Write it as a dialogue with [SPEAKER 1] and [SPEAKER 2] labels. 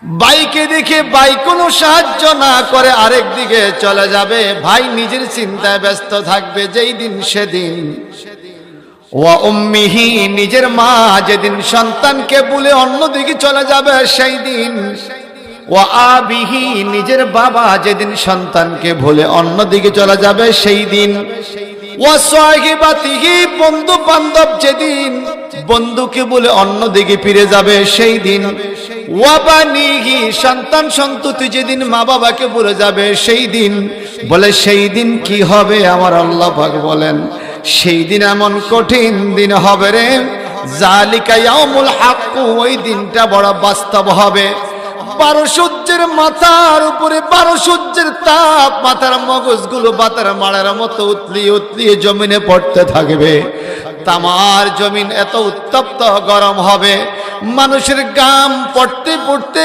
[SPEAKER 1] ভাইকে দেখে ভাই কোনো সাহায্য না করে আরেক দিকে চলে যাবে, ভাই নিজের চিন্তায় ব্যস্ত থাকবে। যেই দিন সেদিন ওয়া উম্মিহি, নিজের মা যেদিন সন্তানকে বলে অন্যদিকে চলে যাবে সেই দিন, ওয়া আবিহি, নিজের বাবা যেদিন সন্তানকে ভুলে অন্যদিকে চলে যাবে সেই দিন, ওয়া সাহিবাতিহি, বন্ধু বান্ধব যেদিন বন্ধুকে বলে অন্যদিকে ফিরে যাবে সেই দিন, ওয়া বানিহি, সন্তান সন্ততি যেদিন মা বাবাকে ভুলে যাবে সেই দিন। বলে সেই দিন কি হবে? আমার আল্লাহ পাক বলেন সেই দিন এমন কঠিন দিন হবে রে, জালিকা ইয়াউমুল হক, ওই দিনটা বড় বাস্তব হবে। 12 সূর্যের মাথার উপরে 12 সূর্যের তাপ, মাথার মগজগুলো বাতার মারার মতো উতলিয়ে উতলিয়ে জমিনে পড়তে থাকবে। তামার জমিন এত উত্তপ্ত গরম হবে, মানুষের গাম পড়তে পড়তে